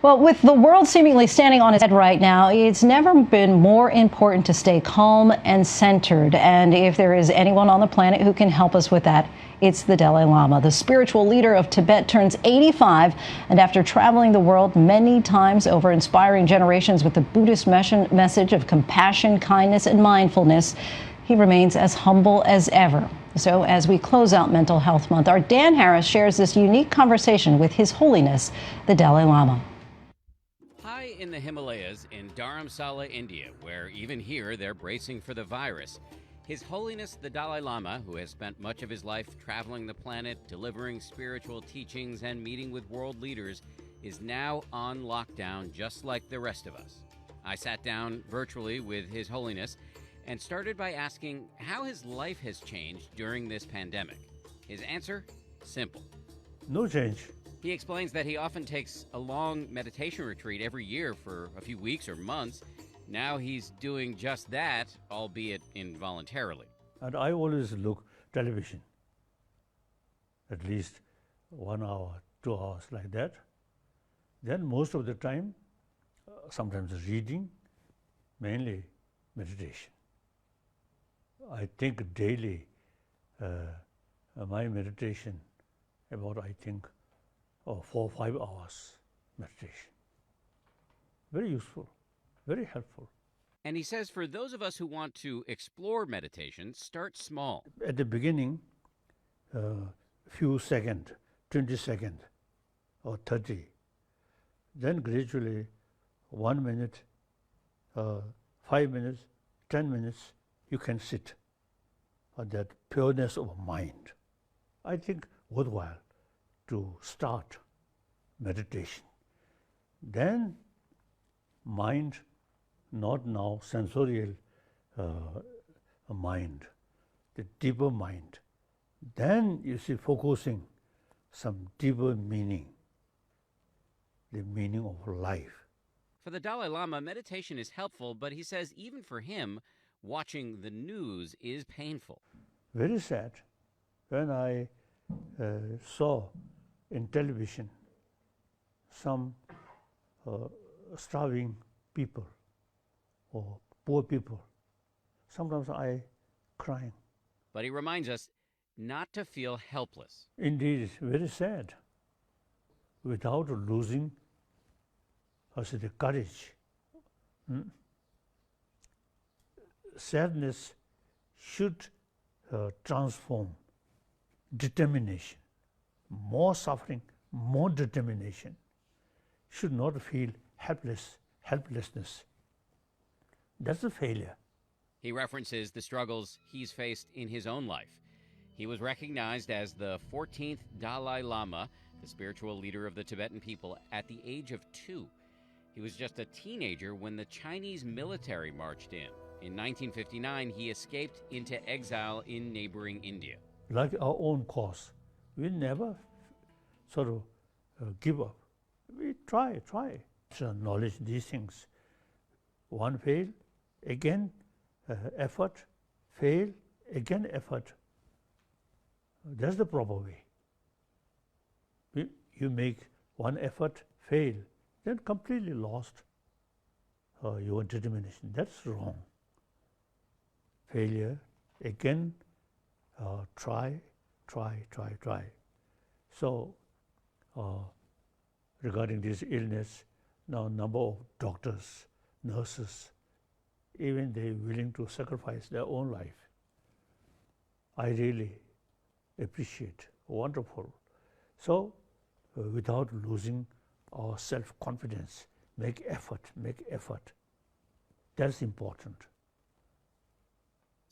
Well, with the world seemingly standing on its head right now, it's never been more important to stay calm and centered. And if there is anyone on the planet who can help us with that, it's the Dalai Lama. The spiritual leader of Tibet turns 85. And after traveling the world many times over, inspiring generations with the Buddhist message of compassion, kindness, and mindfulness, he remains as humble as ever. So as we close out Mental Health Month, our Dan Harris shares this unique conversation with His Holiness, the Dalai Lama. High in the Himalayas in Dharamsala, India, where even here they're bracing for the virus, His Holiness the Dalai Lama, who has spent much of his life traveling the planet, delivering spiritual teachings and meeting with world leaders, is now on lockdown just like the rest of us. I sat down virtually with His Holiness and started by asking how his life has changed during this pandemic. His answer? Simple. No change. He explains that he often takes a long meditation retreat every year for a few weeks or months. Now he's doing just that, albeit involuntarily. And I always look television, at least 1 hour, 2 hours like that. Then most of the time, sometimes reading, mainly meditation. I think daily, my meditation about, I think, 4 or 5 hours meditation. Very useful, very helpful. And he says for those of us who want to explore meditation, start small. At the beginning, few seconds, 20 seconds or 30. Then gradually 1 minute, 5 minutes, 10 minutes, you can sit on that pureness of mind. I think worthwhile to start meditation. Then mind, not now sensorial mind, the deeper mind. Then you see focusing some deeper meaning, the meaning of life. For the Dalai Lama, meditation is helpful, but he says even for him, watching the news is painful. Very sad. When I saw in television some starving people or poor people, sometimes I crying. But he reminds us not to feel helpless. Indeed, it's very sad. Without losing, I say, the courage. Sadness should transform determination. More suffering, more determination. Should not feel helplessness. That's a failure. He references the struggles he's faced in his own life. He was recognized as the 14th Dalai Lama, the spiritual leader of the Tibetan people, at the age of 2. He was just a teenager when the Chinese military marched in. In 1959, he escaped into exile in neighboring India. Like our own cause, we never sort of give up. We try. To acknowledge these things. One fail, again effort, fail, again effort. That's the proper way. You make one effort, fail, then completely lost your determination. That's wrong. Failure, again, try. So, regarding this illness, now number of doctors, nurses, even they willing to sacrifice their own life. I really appreciate, wonderful. So, without losing our self-confidence, make effort. That's important.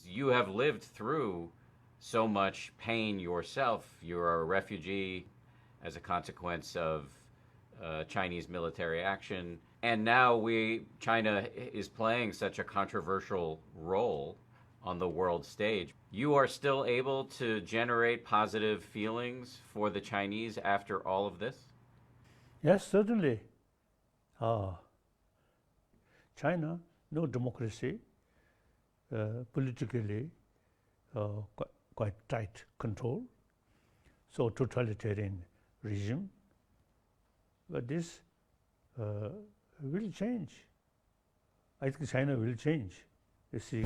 You have lived through so much pain yourself. You're a refugee as a consequence of Chinese military action. And now China is playing such a controversial role on the world stage. You are still able to generate positive feelings for the Chinese after all of this? Yes, certainly. China, no democracy, politically quite tight control, so totalitarian regime. But this will change. I think China will change. You see,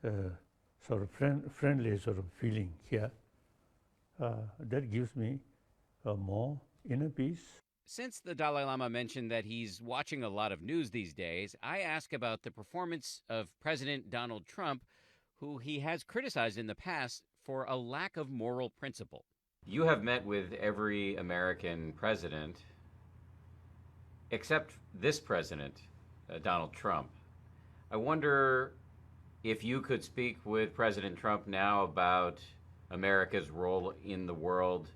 sort of friendly sort of feeling here. That gives me more inner peace. Since the Dalai Lama mentioned that he's watching a lot of news these days, I ask about the performance of President Donald Trump, who he has criticized in the past for a lack of moral principle. You have met with every American president except this president, Donald Trump. I wonder if you could speak with President Trump now about America's role in the world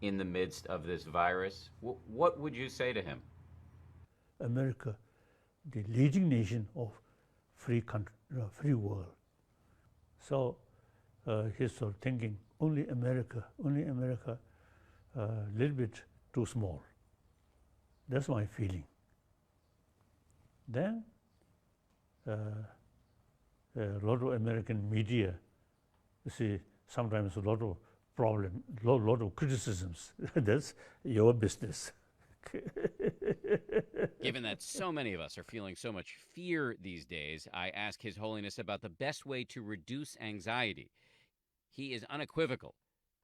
in the midst of this virus. What would you say to him? America, the leading nation of free country, free world. So he's sort of thinking only America, a little bit too small. That's my feeling. Then a lot of American media, you see, sometimes a lot of problem, lot of criticisms. That's your business. Given that so many of us are feeling so much fear these days, I ask His Holiness about the best way to reduce anxiety. He is unequivocal.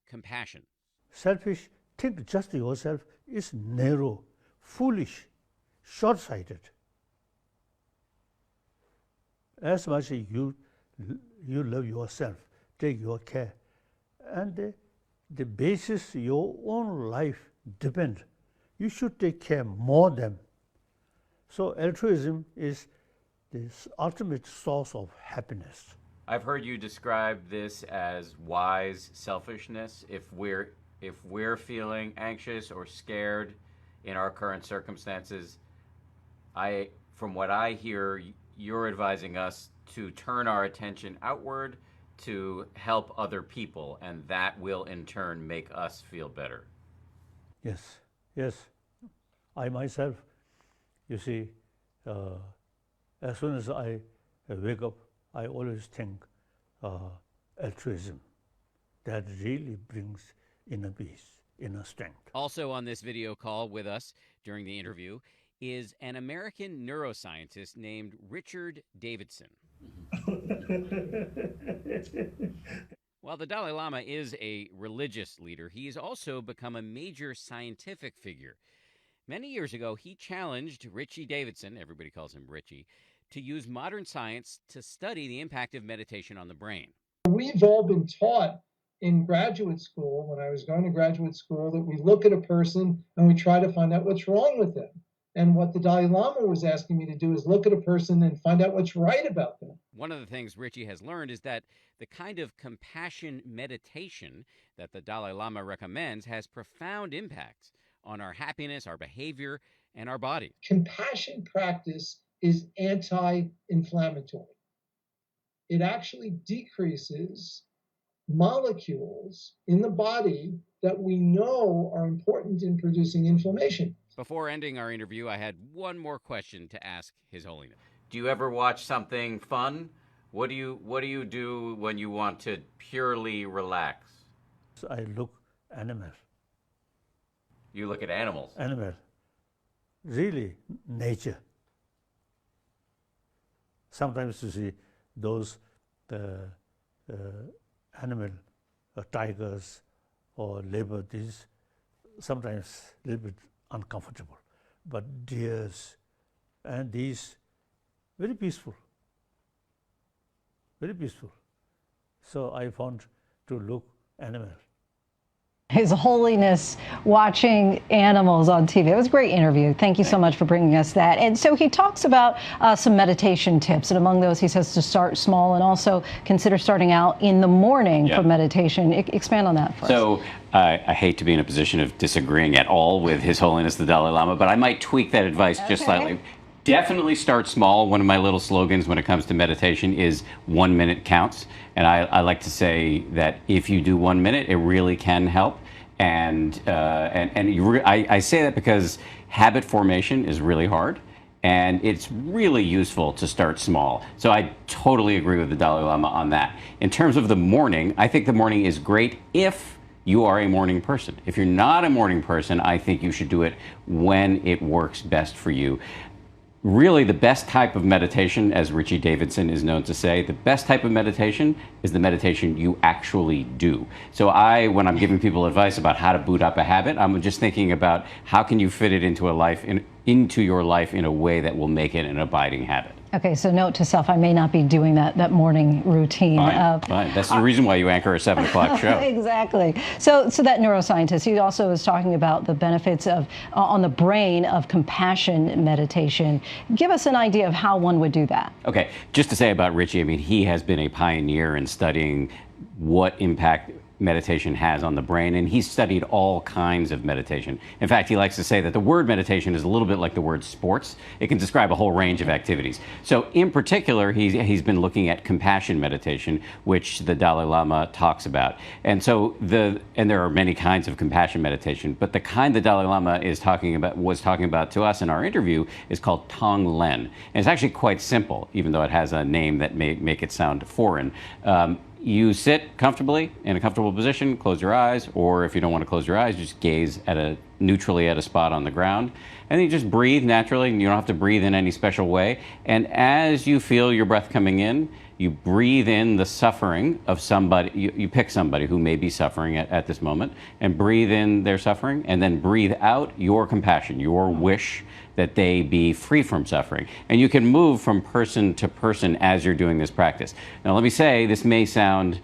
Compassion. Selfish, think just yourself is narrow, foolish, short-sighted. As much as you love yourself, take your care, and the basis your own life depend. You should take care more them. So altruism is the ultimate source of happiness. I've heard you describe this as wise selfishness. If we're feeling anxious or scared in our current circumstances, from what I hear, you're advising us to turn our attention outward to help other people, and that will in turn make us feel better. Yes, yes. I myself, you see, as soon as I wake up, I always think altruism. That really brings inner peace, inner strength. Also on this video call with us during the interview is an American neuroscientist named Richard Davidson. While the Dalai Lama is a religious leader, he's also become a major scientific figure. Many years ago, he challenged Richie Davidson, everybody calls him Richie, to use modern science to study the impact of meditation on the brain. We've all been taught in graduate school, when I was going to graduate school, that we look at a person and we try to find out what's wrong with them. And what the Dalai Lama was asking me to do is look at a person and find out what's right about them. One of the things Richie has learned is that the kind of compassion meditation that the Dalai Lama recommends has profound impacts on our happiness, our behavior, and our body. Compassion practice is anti-inflammatory. It actually decreases molecules in the body that we know are important in producing inflammation. Before ending our interview, I had one more question to ask His Holiness. Do you ever watch something fun? What do you do when you want to purely relax? I look animal. You look at animals. Animal. Really, nature. Sometimes you see those animal, tigers or leopard, these sometimes a little bit uncomfortable, but deers and these very peaceful, very peaceful. So I found to look animal. His Holiness watching animals on TV. It was a great interview. Thank you so much for bringing us that. And so he talks about some meditation tips. And among those, he says to start small and also consider starting out in the morning for meditation. Expand on that for us. So I hate to be in a position of disagreeing at all with His Holiness the Dalai Lama, but I might tweak that advice just slightly. Definitely start small. One of my little slogans when it comes to meditation is 1 minute counts. And I like to say that if you do 1 minute, it really can help. And I say that because habit formation is really hard. And it's really useful to start small. So I totally agree with the Dalai Lama on that. In terms of the morning, I think the morning is great if you are a morning person. If you're not a morning person, I think you should do it when it works best for you. Really, the best type of meditation, as Richie Davidson is known to say, the best type of meditation is the meditation you actually do. So when I'm giving people advice about how to boot up a habit, I'm just thinking about how can you fit it into your life in a way that will make it an abiding habit. Okay, so note to self, I may not be doing that morning routine. Fine. That's the reason why you anchor a 7 o'clock show. Exactly. So that neuroscientist, he also was talking about the benefits of on the brain of compassion meditation. Give us an idea of how one would do that. Okay, just to say about Richie, I mean, he has been a pioneer in studying what impact meditation has on the brain, and he's studied all kinds of meditation. In fact, he likes to say that the word meditation is a little bit like the word sports. It can describe a whole range of activities. So in particular, he's been looking at compassion meditation, which the Dalai Lama talks about. And so and there are many kinds of compassion meditation, but the kind the Dalai Lama was talking about to us in our interview is called Tonglen. And it's actually quite simple, even though it has a name that may make it sound foreign. You sit comfortably in a comfortable position, close your eyes, or if you don't want to close your eyes, just gaze neutrally at a spot on the ground. And then you just breathe naturally, and you don't have to breathe in any special way. And as you feel your breath coming in, you breathe in the suffering of somebody. You pick somebody who may be suffering at this moment, and breathe in their suffering, and then breathe out your compassion, your wish that they be free from suffering. And you can move from person to person as you're doing this practice. Now, let me say, this may sound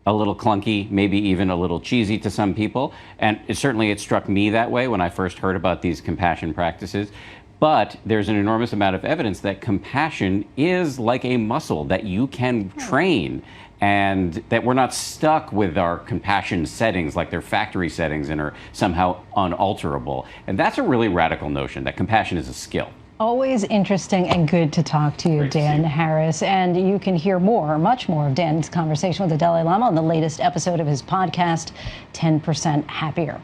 a little clunky, maybe even a little cheesy to some people, and it struck me that way when I first heard about these compassion practices. But there's an enormous amount of evidence that compassion is like a muscle that you can train, and that we're not stuck with our compassion settings like they're factory settings and are somehow unalterable. And that's a really radical notion, that compassion is a skill. Always interesting and good to talk to you, Great Dan Harris. And you can hear much more of Dan's conversation with the Dalai Lama on the latest episode of his podcast, 10% Happier.